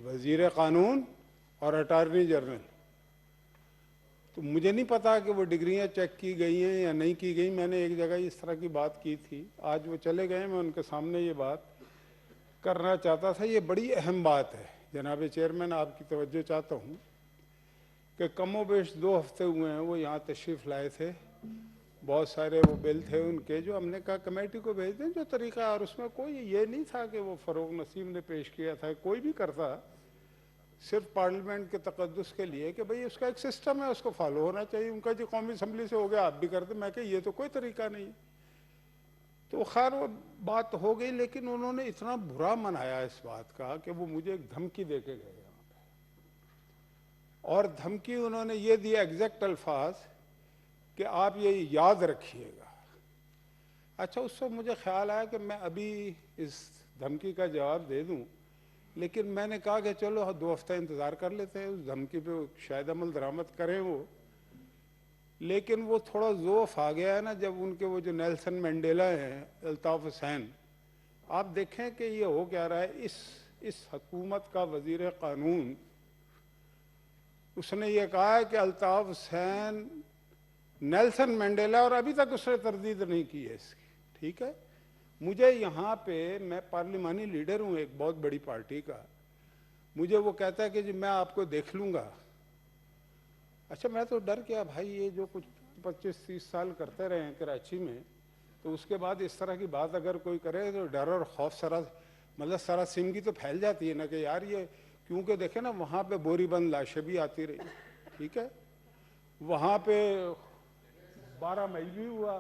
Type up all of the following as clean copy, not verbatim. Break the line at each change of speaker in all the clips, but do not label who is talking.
وزیر قانون اور اٹارنی جنرل. تو مجھے نہیں پتا کہ وہ ڈگریاں چیک کی گئی ہیں یا نہیں کی گئی. میں نے ایک جگہ اس طرح کی بات کی تھی, آج وہ چلے گئے, میں ان کے سامنے یہ بات کرنا چاہتا تھا. یہ بڑی اہم بات ہے جناب چیئرمین, آپ کی توجہ چاہتا ہوں کہ کم و بیش 2 ہفتے ہوئے ہیں وہ یہاں تشریف لائے تھے. بہت سارے وہ بل تھے ان کے جو ہم نے کہا کمیٹی کو بھیج دیں جو طریقہ, اور اس میں کوئی یہ نہیں تھا کہ وہ فروغ نسیم نے پیش کیا تھا, کوئی بھی کرتا صرف پارلیمنٹ کے تقدس کے لیے کہ بھئی اس کا ایک سسٹم ہے, اس کو فالو ہونا چاہیے. ان کا جو قومی اسمبلی سے ہو گیا آپ بھی کرتے, میں کہ یہ تو کوئی طریقہ نہیں. تو خیر وہ بات ہو گئی, لیکن انہوں نے اتنا برا منایا اس بات کا کہ وہ مجھے ایک دھمکی دے کے گئے یہاں پہ, اور دھمکی انہوں نے یہ دیا ایگزیکٹ الفاظ کہ آپ یہ یاد رکھیے گا. اچھا, اس وقت مجھے خیال آیا کہ میں ابھی اس دھمکی کا جواب دے دوں, لیکن میں نے کہا کہ چلو 2 ہفتہ انتظار کر لیتے ہیں, اس دھمکی پہ شاید عمل درآمد کریں وہ. لیکن وہ تھوڑا ذوف آ گیا ہے نا جب ان کے وہ جو نیلسن منڈیلا ہیں الطاف حسین, آپ دیکھیں کہ یہ ہو کیا رہا ہے. اس حکومت کا وزیر قانون, اس نے یہ کہا ہے کہ الطاف حسین نیلسن منڈیلا, اور ابھی تک اس نے تردید نہیں کی ہے اس کی. ٹھیک ہے, مجھے یہاں پہ, میں پارلیمانی لیڈر ہوں ایک بہت بڑی پارٹی کا, مجھے وہ کہتا ہے کہ جی میں آپ کو دیکھ لوں گا. اچھا, میں تو ڈر گیا بھائی, یہ جو کچھ 25-30 سال کرتے رہے ہیں کراچی میں, تو اس کے بعد اس طرح کی بات اگر کوئی کرے تو ڈر اور خوف مطلب سراسیمگی تو پھیل جاتی ہے نا کہ یار یہ, کیونکہ دیکھیں نا وہاں پہ بوری بند لاشیں بھی آتی رہی. ٹھیک ہے, وہاں پہ 12 مئی بھی ہوا,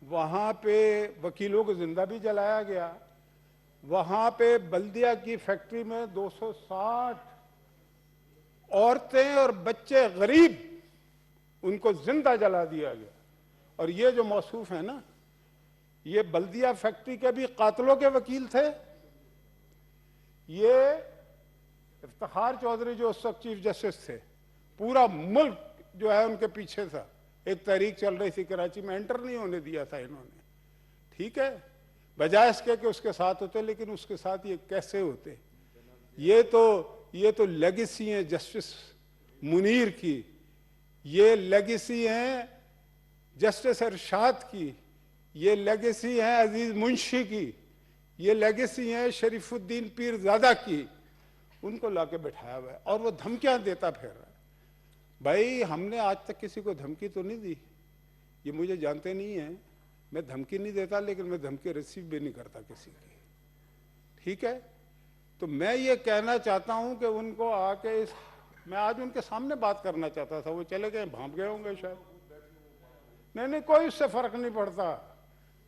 وہاں پہ وکیلوں کو زندہ بھی جلایا گیا, وہاں پہ بلدیہ کی فیکٹری میں 260 عورتیں اور بچے غریب ان کو زندہ جلا دیا گیا. اور یہ جو موصوف ہیں نا, یہ بلدیہ فیکٹری کے بھی قاتلوں کے وکیل تھے. یہ افتخار چودھری جو اس وقت چیف جسٹس تھے, پورا ملک جو ہے ان کے پیچھے تھا. ایک تحریک چل رہی تھی کراچی میں, انٹر نہیں ہونے دیا تھا انہوں نے. ٹھیک ہے, بجائے اس کے کہ اس کے ساتھ ہوتے, لیکن اس کے ساتھ یہ کیسے ہوتے. یہ تو لیگیسی ہیں جسٹس منیر کی, یہ لیگیسی ہیں جسٹس ارشاد کی, یہ لیگیسی ہیں عزیز منشی کی, یہ لیگیسی ہیں شریف الدین پیر زادہ کی. ان کو لا کے بٹھایا ہوا ہے اور وہ دھمکیاں دیتا پھر رہا ہے. بھائی ہم نے آج تک کسی کو دھمکی تو نہیں دی, یہ مجھے جانتے نہیں ہیں, میں دھمکی نہیں دیتا, لیکن میں دھمکی ریسیو بھی نہیں کرتا کسی کی. ٹھیک ہے, تو میں یہ کہنا چاہتا ہوں کہ ان کو آ کے میں آج ان کے سامنے بات کرنا چاہتا تھا, وہ چلے گئے, بھانپ گئے ہوں گے شاید. نہیں, کوئی اس سے فرق نہیں پڑتا.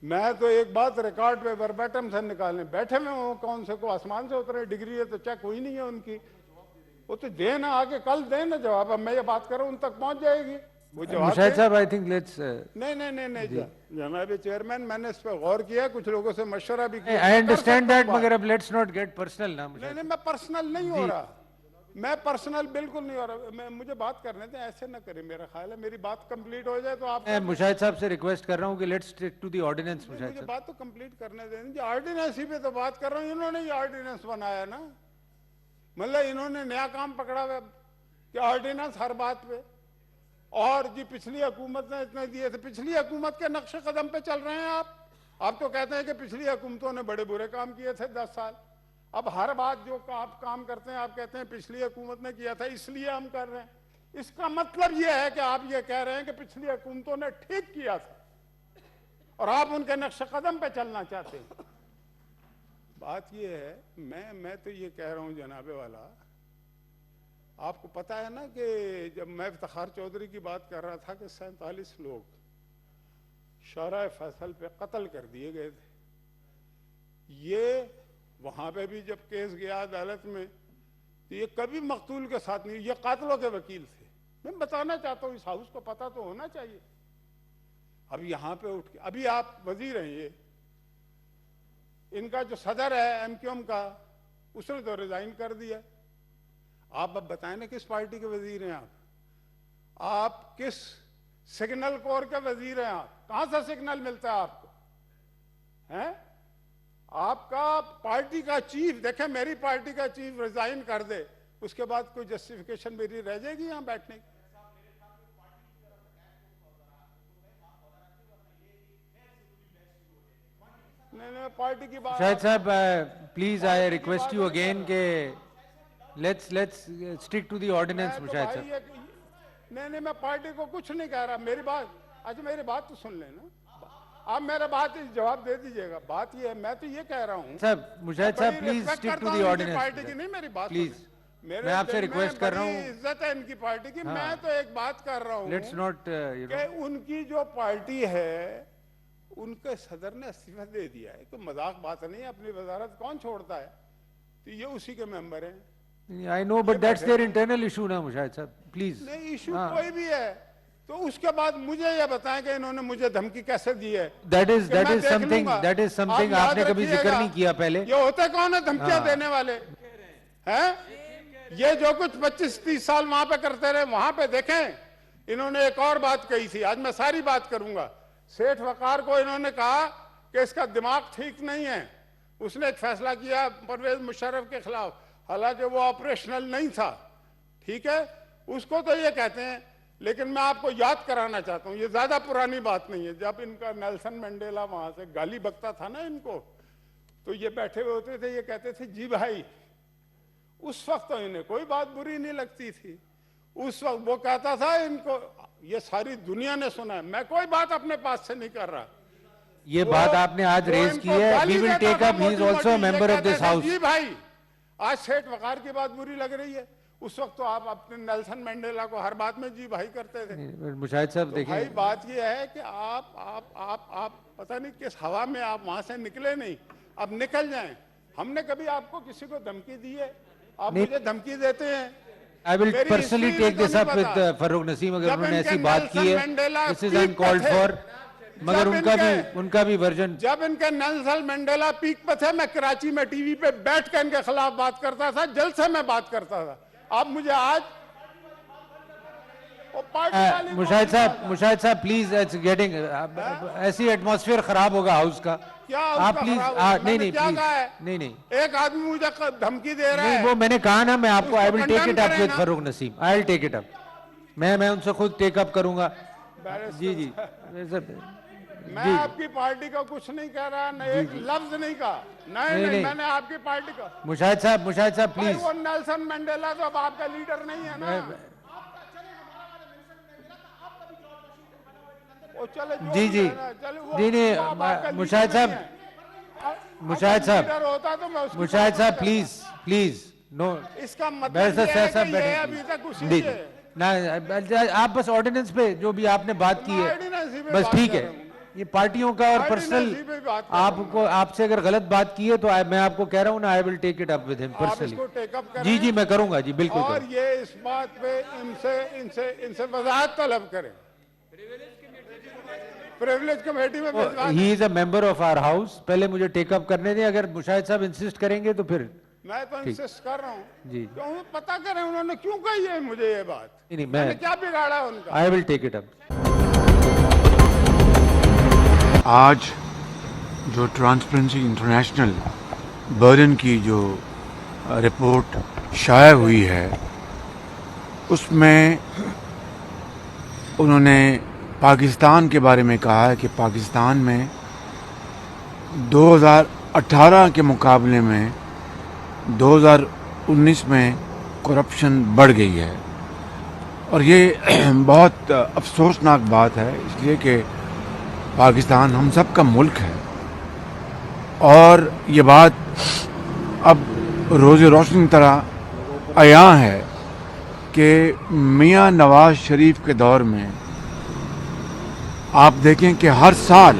میں تو ایک بات ریکارڈ پہ وربیٹم سے نکالنے بیٹھے میں ہوں, کون سے کو آسمان سے اترے, ڈگری ہے تو چیک ہوئی نہیں ہے ان کی. وہ تو دیں نا, آگے کل دیں نا جواب. اب میں یہ بات کروں ان تک پہنچ جائے گی وہ جواب.
مشاہد صاحب آئی تھنک لیٹس
نہیں جناب چیئرمین, میں نے اس پہ غور کیا, کچھ لوگوں سے مشورہ بھی کیا.
آئی انڈرسٹینڈ دیٹ, مگر اب لیٹس ناٹ گیٹ پرسنل نا.
نہیں, میں پرسنل نہیں ہو رہا, میں پرسنل بالکل نہیں ہو رہا. مجھے بات کرنے دیں, ایسے نہ کریں. میرا خیال ہے میری بات کمپلیٹ ہو جائے تو آپ,
میں مشاہد صاحب سے ریکویسٹ کر رہا ہوں کہ let's stick to the ordinance. Mushahid
مجھے
صاحب
بات تو کمپلیٹ کرنے دیں. جو آرڈیننس ہی پہ تو بات کر رہا ہوں, انہوں نے یہ آرڈیننس بنایا نا, مطلب انہوں نے نیا کام پکڑا ہوا کہ آرڈیننس ہر بات پہ. اور جی پچھلی حکومت نے اتنے دیے تھے, پچھلی حکومت کے نقش قدم پہ چل رہے ہیں آپ. آپ تو کہتے ہیں کہ پچھلی حکومتوں نے بڑے برے کام کیے تھے 10 سال. اب ہر بات جو آپ کام کرتے ہیں آپ کہتے ہیں پچھلی حکومت نے کیا تھا اس لیے ہم کر رہے ہیں. اس کا مطلب یہ ہے کہ آپ یہ کہہ رہے ہیں کہ پچھلی حکومتوں نے ٹھیک کیا تھا اور آپ ان کے نقش قدم پہ چلنا چاہتے ہیں. بات یہ ہے, میں تو یہ کہہ رہا ہوں جناب والا, آپ کو پتا ہے نا کہ جب میں افتخار چودھری کی بات کر رہا تھا کہ 47 لوگ شورائے فیصل پہ قتل کر دیے گئے تھے. یہ وہاں پہ بھی جب کیس گیا عدالت میں تو یہ کبھی مقتول کے ساتھ نہیں, یہ قاتلوں کے وکیل تھے. میں بتانا چاہتا ہوں, اس ہاؤس کو پتا تو ہونا چاہیے. اب یہاں پہ اٹھ کے, ابھی آپ وزیر ہیں, یہ ان کا جو صدر ہے ایم کیو ایم کا, اس نے تو ریزائن کر دیا. آپ اب بتائیں نا کس پارٹی کے وزیر ہیں آپ کس سگنل کور کے وزیر ہیں آپ, کہاں سے سگنل ملتا ہے آپ کو, ہیں؟ آپ کا پارٹی کا چیف، دیکھیں میری پارٹی کا چیف ریزائن کر دے، اس کے بعد کوئی جسٹیفیکیشن میری رہ جائے گی یہاں بیٹھنے کی؟ نہیں پارٹی کی بات
مشاہد صاحب please I request you again کہ let's stick to the ordinance Mushahid sahab.
نہیں میں پارٹی کو کچھ نہیں کہہ رہا. میری بات، اچھا میری بات تو سن لیں نا. آپ میرا بات جواب دے دیجئے گا. بات یہ ہے، میں تو یہ کہہ رہا ہوں
صاحب مشاہد صاحب please stick to the ordinance.
Party کی نہیں، میری بات
پلیز
میرے
میں آپ سے ریکویسٹ کر رہا ہوں.
عزت ہے ان کی پارٹی کی. میں تو ایک بات کر رہا ہوں
لیٹس ناٹ
کہ ان کی جو پارٹی ہے ان کے صدر نے استعفیٰ دے دیا ہے. تو مذاق بات نہیں ہے. اپنی وزارت کون چھوڑتا ہے؟ تو یہ اسی کے ممبر ہیں.
I know but that's their internal issue نا مشاہد صاحب پلیز.
نہیں ایشو کوئی بھی ہے تو اس کے بعد مجھے یہ بتائیں کہ انہوں نے مجھے دھمکی کیسے دی ہے.
That is something آپ نے کبھی ذکر نہیں کیا پہلے.
یہ ہوتے کون ہے دھمکیاں دینے والے ہیں؟ یہ جو کچھ 25-30 سال وہاں پہ کرتے رہے وہاں پہ دیکھیں. انہوں نے ایک اور بات کہی تھی، آج میں ساری بات کروں گا. سیٹھ وقار کو انہوں نے کہا کہ اس کا دماغ ٹھیک نہیں ہے. اس نے ایک فیصلہ کیا پرویز مشرف کے خلاف، حالانکہ وہ آپریشنل نہیں تھا. ٹھیک ہے، اس کو تو یہ کہتے ہیں. لیکن میں آپ کو یاد کرانا چاہتا ہوں، یہ زیادہ پرانی بات نہیں ہے. جب ان کا نیلسن منڈیلا وہاں سے گالی بکتا تھا نا ان کو، تو یہ بیٹھے ہوئے ہوتے تھے، یہ کہتے تھے جی بھائی. اس وقت تو انہیں کوئی بات بری نہیں لگتی تھی. اس وقت وہ کہتا تھا ان کو، یہ ساری دنیا نے سنا ہے، میں کوئی بات اپنے پاس سے نہیں کر رہا.
یہ بات آپ نے آج ریز کی ہے. We will take up. He is also a member of this house.
جی بھائی، آج سیٹھ وقار کی بات بری لگ رہی ہے. اس وقت تو آپ اپنے نیلسن منڈیلا کو ہر بات میں جی بھائی کرتے تھے.
مشاہد صاحب دیکھیں،
بھائی بات یہ ہے کہ آپ پتہ نہیں کس ہوا میں آپ وہاں سے نکلے نہیں. اب نکل جائیں. ہم نے کبھی آپ کو کسی کو دھمکی دی ہے؟ آپ مجھے دھمکی دیتے ہیں.
I will personally take this up with فاروق نسیم اگر انہوں نے ایسی بات کی ہے. This is uncalled for. مگر ان کا بھی ورژن.
جب ان کے نیلسن منڈیلا پیک پہ تھے، میں کراچی میں ٹی وی پہ بیٹھ کے ان کے خلاف بات کرتا تھا، جلسے میں بات کرتا تھا. آپ مجھے آج
مشاہد صاحب پلیز گیٹنگ ایسی ایٹماسفیئر خراب ہوگا ہاؤس کا. آپ پلیز نہیں
ایک آدمی مجھے دھمکی دے رہا ہے.
وہ میں نے کہا نا، میں آپ کو I will take it up with Farooq Naseem. I will take it up. میں ان سے خود ٹیک اپ کروں گا. جی
میں آپ کی پارٹی کا کچھ نہیں کہہ رہا، نہ ایک لفظ نہیں کہا. نہیں میں نے آپ کی پارٹی کا.
مشاہد صاحب پلیز.
وہ نیلسن منڈیلا تو اب آپ کا لیڈر نہیں ہے نا.
جی مشاہد صاحب پلیز نو.
اس کا مطلب یہ ہے کہ یہ ابھی تک اسی سے.
آپ بس آرڈیننس پہ جو بھی آپ نے بات کی ہے بس ٹھیک ہے. یہ پارٹیوں کا اور پرسنل آپ سے اگر غلط بات کی ہے تو میں آپ کو کہہ رہا ہوں نا، I will take it up with him personally. جی میں کروں گا. جی بالکل.
اور یہ اس بات پہ ان سے وضاحت طلب کریں. پریولیج کمیٹی میں
He is a member of our house. پہلے مجھے ٹیک اپ کرنے دیں. اگر مشاہد صاحب انسسٹ کریں گے تو پھر
میں تو انسسٹ کر رہا ہوں.
جی
پتہ کریں انہوں نے کیوں کہی ہے مجھے یہ بات.
نہیں
میں نے کیا بگاڑا ان کا.
I will take it up.
آج جو ٹرانسپیرنسی انٹرنیشنل برن کی جو رپورٹ شائع ہوئی ہے، اس میں انہوں نے پاکستان کے بارے میں کہا ہے کہ پاکستان میں 2018 کے مقابلے میں 2019 میں کرپشن بڑھ گئی ہے. اور یہ بہت افسوسناک بات ہے، اس لیے کہ پاکستان ہم سب کا ملک ہے. اور یہ بات اب روز روشنی طرح عیاں ہے کہ میاں نواز شریف کے دور میں آپ دیکھیں کہ ہر سال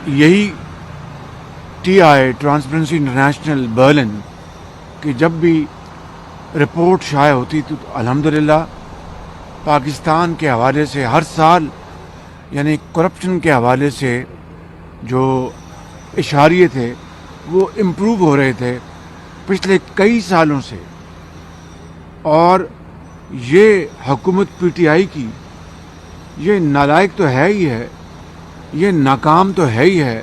یہی TI ٹرانسپیرنسی انٹرنیشنل برلن کہ جب بھی رپورٹ شائع ہوتی تو الحمدللہ پاکستان کے حوالے سے ہر سال یعنی کرپشن کے حوالے سے جو اشاریے تھے وہ امپروو ہو رہے تھے پچھلے کئی سالوں سے. اور یہ حکومت PTI کی یہ نالائق تو ہے ہی ہے، یہ ناکام تو ہے ہی ہے،